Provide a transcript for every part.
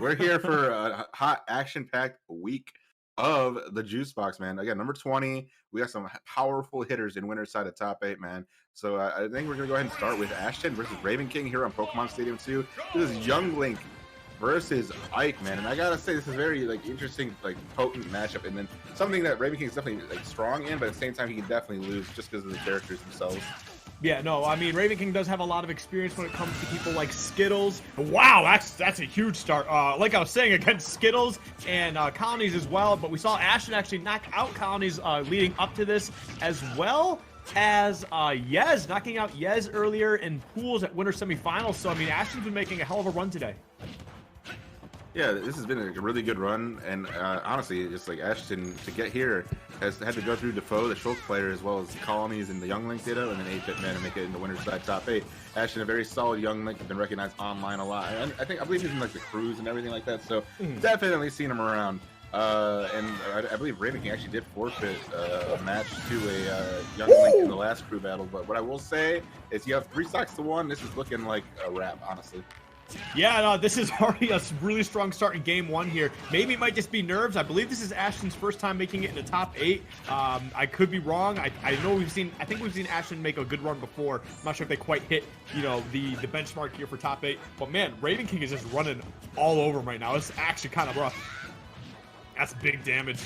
We're here for a hot, action-packed week of the Juice Box, man. Again, number 20. We got some powerful hitters in winner's side of top 8, man. So I think we're going to go ahead and start with Ashton versus Ravenking here on Pokemon Stadium 2. This is Young Link versus Ike, man. And I got to say, this is very interesting, potent matchup. And then something that Ravenking is definitely strong in, but at the same time, he can definitely lose just because of the characters themselves. Yeah, no, I mean, Ravenking does have a lot of experience when it comes to people like Skittles. Wow, that's a huge start. Like I was saying, against Skittles and Colonies as well, but we saw Ashton actually knock out Colonies leading up to this, as well as Yez, knocking out Yez earlier in pools at winter semifinals. So, I mean, Ashton's been making a hell of a run today. Yeah, this has been a really good run, and honestly, just Ashton to get here has had to go through Defoe, the Shulk player, as well as the Colonies and the Young Link ditto, and then 8-Bit Man to make it in the winner's side top 8. Ashton, a very solid Young Link, has been recognized online a lot. And I believe he's in the crews and everything like that, so definitely seen him around. And I believe Ravenking actually did forfeit a match to a Young Link in the last crew battle. But what I will say is, you have 3 stocks to 1. This is looking like a wrap, honestly. Yeah, no, this is already a really strong start in game 1 here. Maybe it might just be nerves. I believe this is Ashton's first time making it in the top 8. I could be wrong. I think we've seen Ashton make a good run before. I'm not sure if they quite hit, the benchmark here for top 8. But man, Ravenking is just running all over him right now. It's actually kind of rough. That's big damage.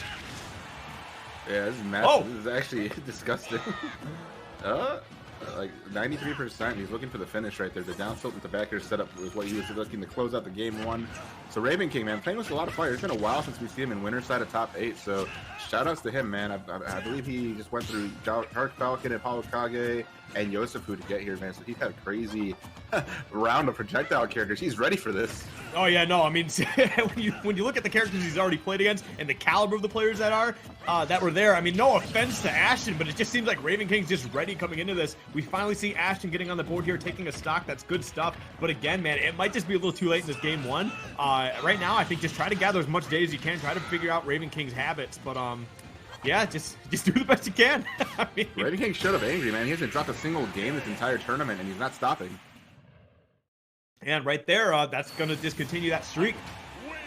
Yeah, this is massive. Oh. This is actually disgusting. 93%. He's looking for the finish right there. The down tilt into back air setup was what he was looking to close out the game 1. So Ravenking, man, playing with a lot of fire. It's been a while since we see him in winner's side of top 8. So shout outs to him, man. I believe he just went through Dark Falcon and Apollo Kage and Yosefu to get here, man. So he's had a crazy round of projectile characters. He's ready for this. Oh yeah, no, I mean, when you look at the characters he's already played against and the caliber of the players that were there, I mean, no offense to Ashton, but it just seems like Ravenking's just ready coming into this. We finally see Ashton getting on the board here, taking a stock. That's good stuff. But again, man, it might just be a little too late in this game 1. Right now, I think just try to gather as much data as you can, try to figure out Ravenking's habits. But yeah, just do the best you can. I mean, Ravenking showed up angry, man. He hasn't dropped a single game this entire tournament, and he's not stopping. And right there, that's going to discontinue that streak.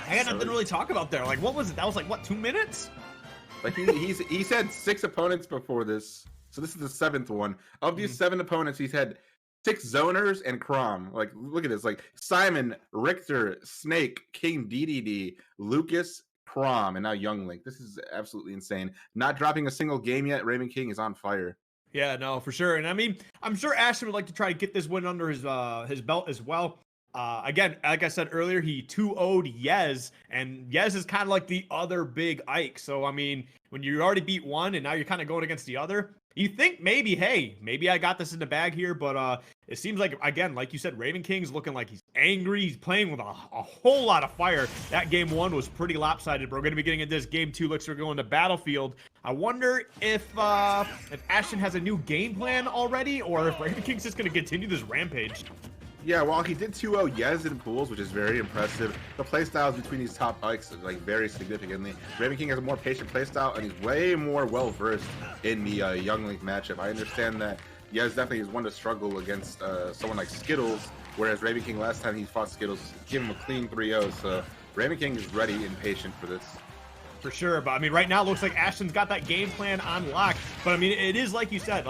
I got nothing to really talk about there. What was it? That was what, 2 minutes? He's had 6 opponents before this. So this is the 7th one. Of these 7 opponents, he's had 6 zoners and Crom. Look at this. Simon, Richter, Snake, King DDD, Lucas, Crom, and now Young Link. This is absolutely insane. Not dropping a single game yet. Ravenking is on fire. Yeah, no, for sure. And I mean, I'm sure Ashton would like to try to get this win under his belt as well. Again, like I said earlier, he 2-0'd Yez, and Yez is kind of like the other big Ike. So, I mean, when you already beat one and now you're kind of going against the other, you think maybe, hey, maybe I got this in the bag here, but it seems like, again, like you said, Ravenking's looking like he's angry. He's playing with a whole lot of fire. That game 1 was pretty lopsided, but we're going to be getting into this game 2. Looks like we're going to Battlefield. I wonder if Ashton has a new game plan already, or if Ravenking's just going to continue this rampage. Yeah, while he did 2-0 Yez in pools, which is very impressive, the playstyles between these top Ikes vary significantly. Ravenking has a more patient playstyle, and he's way more well-versed in the Young Link matchup. I understand that Yez definitely is one to struggle against someone like Skittles, whereas Ravenking, last time he fought Skittles, gave him a clean 3-0, so Ravenking is ready and patient for this. For sure, but I mean, right now it looks like Ashton's got that game plan on lock, but I mean, it is like you said,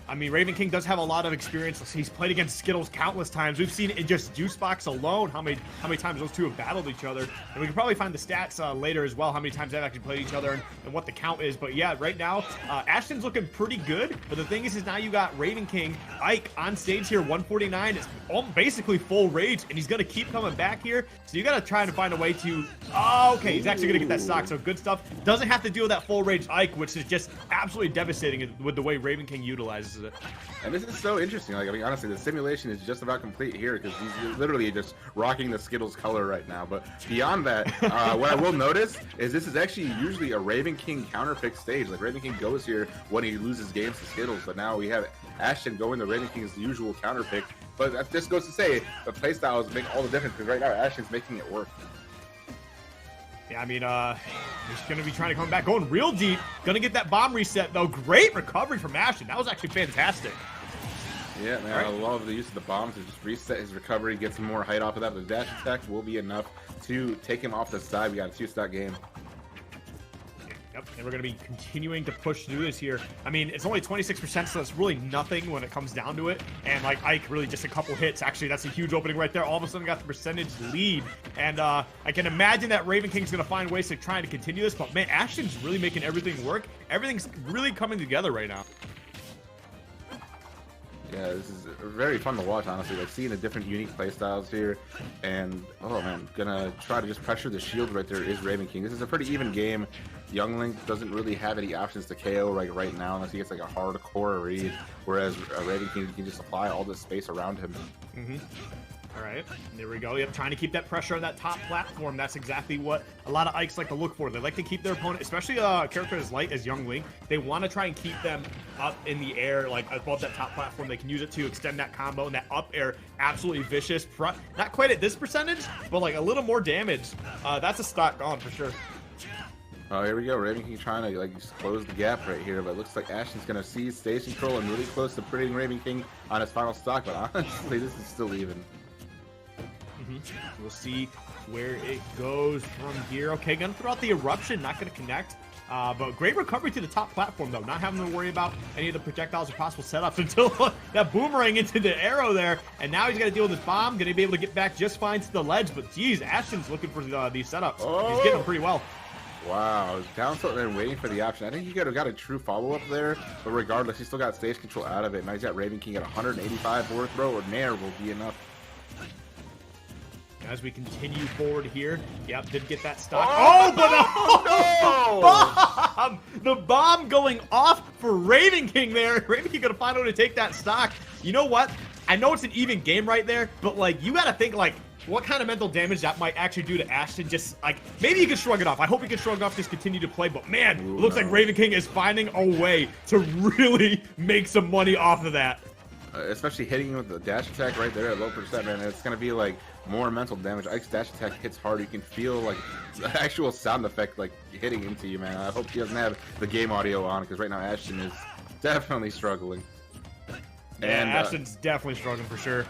I mean, Ravenking does have a lot of experience. He's played against Skittles countless times. We've seen in just Juice Box alone how many times those two have battled each other. And we can probably find the stats later as well, how many times they've actually played each other and what the count is. But yeah, right now, Ashton's looking pretty good. But the thing is now you got Ravenking, Ike on stage here, 149. It's basically full rage, and he's going to keep coming back here. So you got to try and find a way to... Oh, okay, he's actually going to get that stock. So good stuff. Doesn't have to deal with that full rage Ike, which is just absolutely devastating with the way Ravenking utilizes it. And this is so interesting. I mean, honestly, the simulation is just about complete here because he's literally just rocking the Skittles color right now. But beyond that, what I will notice is this is actually usually a Ravenking counterpick stage. Ravenking goes here when he loses games to Skittles, but now we have Ashton going to Ravenking's usual counterpick. But that just goes to say the playstyles make all the difference because right now Ashton's making it work. Yeah, I mean, he's going to be trying to come back, going real deep. Going to get that bomb reset, though. Great recovery from Ashton. That was actually fantastic. Yeah, man, I love the use of the bombs to just reset his recovery, get some more height off of that. The dash attack will be enough to take him off the side. We got a 2-stock game. Yep, and we're going to be continuing to push through this here. I mean, it's only 26%, so it's really nothing when it comes down to it. And, like, Ike, really just a couple hits. Actually, that's a huge opening right there. All of a sudden got the percentage lead. And I can imagine that Ravenking's going to find ways to try to continue this. But, man, Ashton's really making everything work. Everything's really coming together right now. Yeah, this is very fun to watch, honestly. Like, seeing the different unique playstyles here. And, oh, man, gonna try to just pressure the shield right there is Ravenking. This is a pretty even game. Young Link doesn't really have any options to KO right now unless he gets like a hardcore read, whereas Ravenking can just apply all this space around him. All right, there we go. Yep, trying to keep that pressure on that top platform. That's exactly what a lot of Ikes like to look for. They like to keep their opponent, especially a character as light as Young Link, they want to try and keep them up in the air, like above that top platform. They can use it to extend that combo, and that up air, absolutely vicious. Not quite at this percentage, but like a little more damage. That's a stock gone for sure. Oh, here we go. Ravenking trying to like just close the gap right here, but it looks like Ashton's gonna seize stage control and really close to putting Ravenking on his final stock. But honestly, this is still even. We'll see where it goes from here. Okay, gonna throw out the eruption, not gonna connect. But great recovery to the top platform, though. Not having to worry about any of the projectiles or possible setups until that boomerang into the arrow there. And now he's got to deal with this bomb. Going to be able to get back just fine to the ledge. But, geez, Ashton's looking for these setups. Oh. He's getting them pretty well. Wow, down tilt and waiting for the option. I think he could have got a true follow-up there. But regardless, he still got stage control out of it. Now he's got Ravenking at 185 forward throw, or Nair will be enough. As we continue forward here, yep, did get that stock. Oh, but no! Bomb! The bomb going off for Ravenking there. Ravenking gonna find a way to take that stock. You know what? I know it's an even game right there, but like you gotta think like what kind of mental damage that might actually do to Ashton. Just like maybe he can shrug it off. I hope he can shrug it off, just continue to play. But man, it looks like Ravenking is finding a way to really make some money off of that. Especially hitting with the dash attack right there at low percent, man. It's gonna be like more mental damage. Ike's dash attack hits hard. You can feel like the actual sound effect like hitting into you, man. I hope he doesn't have the game audio on because right now Ashton is definitely struggling. Yeah, and Ashton's definitely struggling for sure.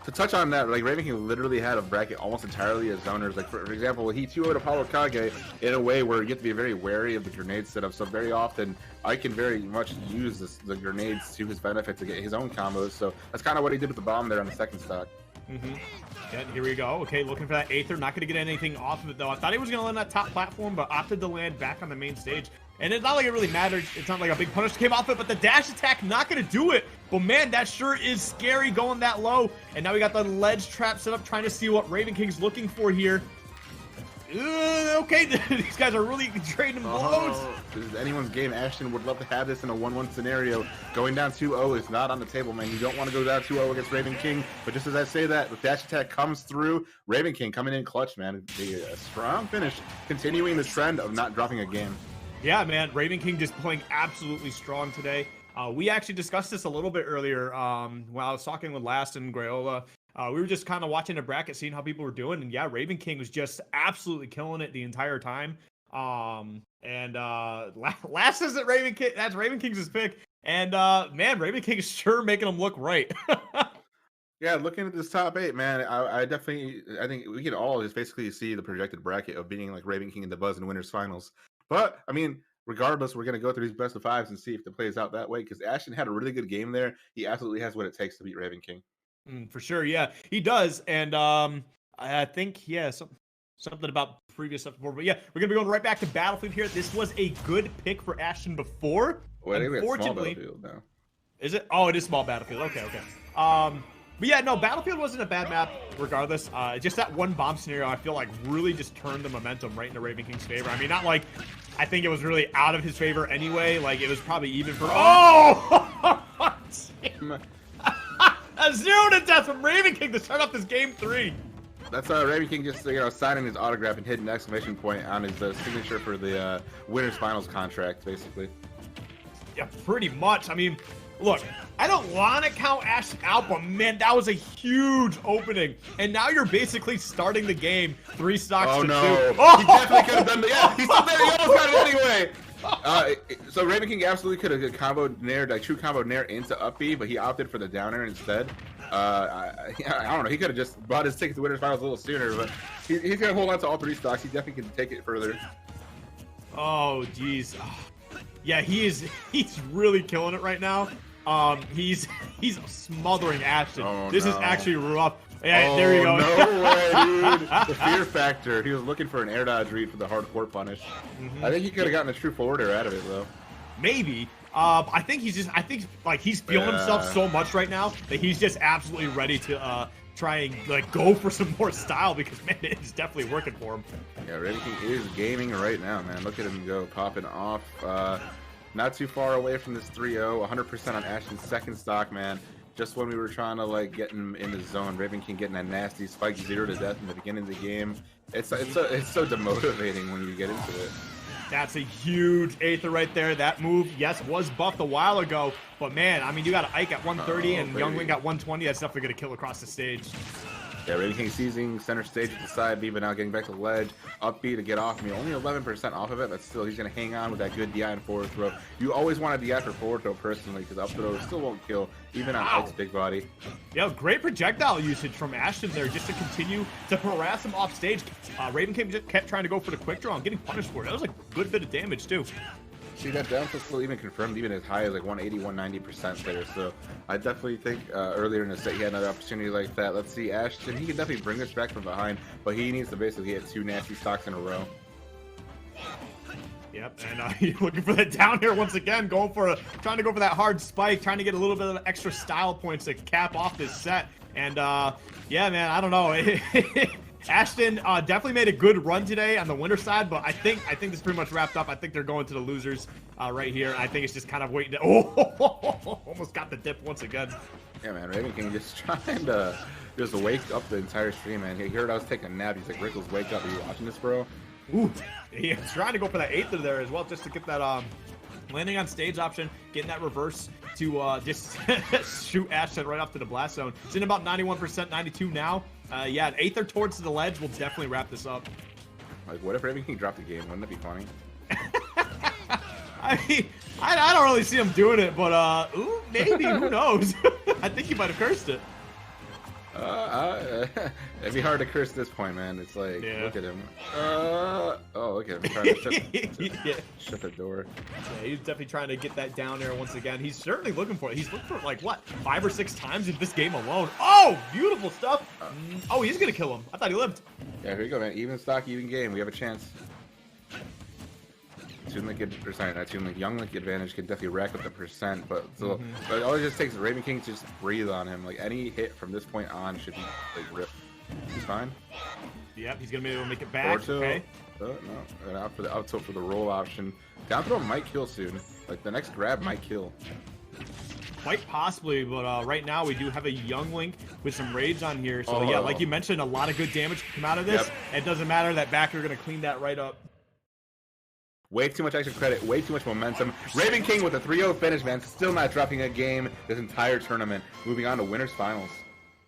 To touch on that, like Ravenking literally had a bracket almost entirely as zoners. Like for example, he 2-0'd Apollo Kage in a way where you have to be very wary of the grenade setup. So very often, I can very much use the grenades to his benefit to get his own combos. So that's kind of what he did with the bomb there on the second stock. Yeah, here we go. Okay, looking for that Aether. Not going to get anything off of it, though. I thought he was going to land that top platform, but opted to land back on the main stage. And it's not like it really mattered. It's not like a big punish came off it, but the dash attack not going to do it. But, man, that sure is scary going that low. And now we got the ledge trap set up, trying to see what Ravenking's looking for here. Okay, these guys are really trading blows. This is anyone's game. Ashton would love to have this in a 1-1 scenario. Going down 2-0 is not on the table, man. You don't want to go down 2-0 against Ravenking. But just as I say that, the dash attack comes through. Ravenking coming in clutch, man. A strong finish, continuing the trend of not dropping a game. Yeah, man. Ravenking just playing absolutely strong today. We actually discussed this a little bit earlier while I was talking with Last and Grayola. We were just kind of watching a bracket, seeing how people were doing, and yeah, Ravenking was just absolutely killing it the entire time. Last isn't Ravenking, that's Ravenking's pick, and man, Ravenking is sure making him look right. Yeah, looking at this top 8, man, I think we can all just basically see the projected bracket of being like Ravenking in the Buzz and Winners Finals. But I mean, regardless, we're gonna go through these best of 5s and see if it plays out that way. Because Ashton had a really good game there. He absolutely has what it takes to beat Ravenking. For sure, yeah, he does, and I think something about previous stuff before, but yeah, we're gonna be going right back to Battlefield here. This was a good pick for Ashton before. Well, unfortunately, small Battlefield now. Is it? Oh, it is small Battlefield. Okay. But yeah, no, Battlefield wasn't a bad map regardless. Just that one bomb scenario, I feel like really just turned the momentum right into Ravenking's favor. I mean, not like I think it was really out of his favor anyway. Like it was probably even for. Oh! A 0-death from Ravenking to start off this game 3. That's Ravenking just signing his autograph and hitting an exclamation point on his signature for the Winners Finals contract, basically. Yeah, pretty much. I mean, look, I don't want to count Ashton out, but man, that was a huge opening. And now you're basically starting the game 3 stocks to 2. Oh, he definitely could have done that. Yeah, he's still there. He almost got it anyway. So Ravenking absolutely could have comboed Nair, like true combo Nair into up B, but he opted for the down air instead. I don't know. He could have just bought his ticket to winners finals a little sooner, but he's gonna hold on to all 3 stocks. He definitely can take it further. Oh, jeez. Yeah, he's really killing it right now. He's smothering Ashton. Oh, this no. is actually rough. Yeah, there you go. No way, dude. The fear factor. He was looking for an air dodge read for the hardcore punish. I think he could have gotten a true forwarder out of it, though. Maybe. I think he's feeling himself so much right now that he's just absolutely ready to try and like go for some more style because man, it's definitely working for him. Yeah, Ravenking is gaming right now, man. Look at him go, popping off. Not too far away from this 3-0, 100% on Ashton's second stock, man. Just when we were trying to like get him in the zone, Ravenking getting that nasty spike 0 to death in the beginning of the game. It's so demotivating when you get into it. That's a huge Aether right there. That move, yes, was buffed a while ago, but man, I mean, you got an Ike at 130 and Youngling at 120. That's definitely going to kill across the stage. Yeah, Ravenking seizing center stage with the side B, but now getting back to the ledge. Up B to get off me. Only 11% off of it, but still, he's going to hang on with that good DI and forward throw. You always want a DI for forward throw personally, because up throw still won't kill, even on Ike's big body. Yeah, great projectile usage from Ashton there, just to continue to harass him off stage. Ravenking just kept trying to go for the quick draw and getting punished for it. That was a good bit of damage, too. See, that down tilt still even confirmed even as high as like 180, 190% there. So I definitely think earlier in the set he had another opportunity like that. Let's see, Ashton, he can definitely bring this back from behind, but he needs to basically hit 2 nasty stocks in a row. Yep, and he's looking for that down here once again, trying to go for that hard spike, trying to get a little bit of extra style points to cap off this set. And yeah, man, I don't know. Ashton definitely made a good run today on the winner side, but I think this is pretty much wrapped up. I think they're going to the losers right here. I think it's just kind of waiting to... Oh, almost got the dip once again. Yeah, man, Ravenking just trying to just wake up the entire stream, man. He heard I was taking a nap. He's like, Rickles, wake up. Are you watching this, bro? Ooh, he's trying to go for that Aether there as well, just to get that landing on stage option, getting that reverse to just shoot Ashton right off to the blast zone. It's in about 91%, 92 now. Yeah, Aether towards the ledge will definitely wrap this up. Like, what if Ravenking dropped the game? Wouldn't that be funny? I mean, I don't really see him doing it, but ooh, maybe, who knows? I think he might have cursed it. It'd be hard to curse at this point, man. It's like, Yeah. look at him. Oh, look at him trying to shut the door. Yeah, he's definitely trying to get that down there once again. He's certainly looking for it. He's looked for it like, what, 5 or 6 times in this game alone. Oh, beautiful stuff. Oh, he's going to kill him. I thought he lived. Yeah, here you go, man. Even stock, even game. We have a chance. Toon Link, or sorry, not Toon Link, Young Link advantage can definitely rack up the percent, but still, but it always just takes Ravenking to just breathe on him. Like, any hit from this point on should be, like, ripped. He's fine. Yep, he's going to be able to make it back. Okay. No, and out for the out tilt for the roll option. Down throw might kill soon. Like, the next grab might kill. Quite possibly, but right now we do have a Young Link with some raids on here. So, yeah, like you mentioned, a lot of good damage can come out of this. Yep. It doesn't matter. That backer going to clean that right up. Way too much extra credit, way too much momentum. Ravenking with a 3-0 finish, man. Still not dropping a game this entire tournament. Moving on to winners finals.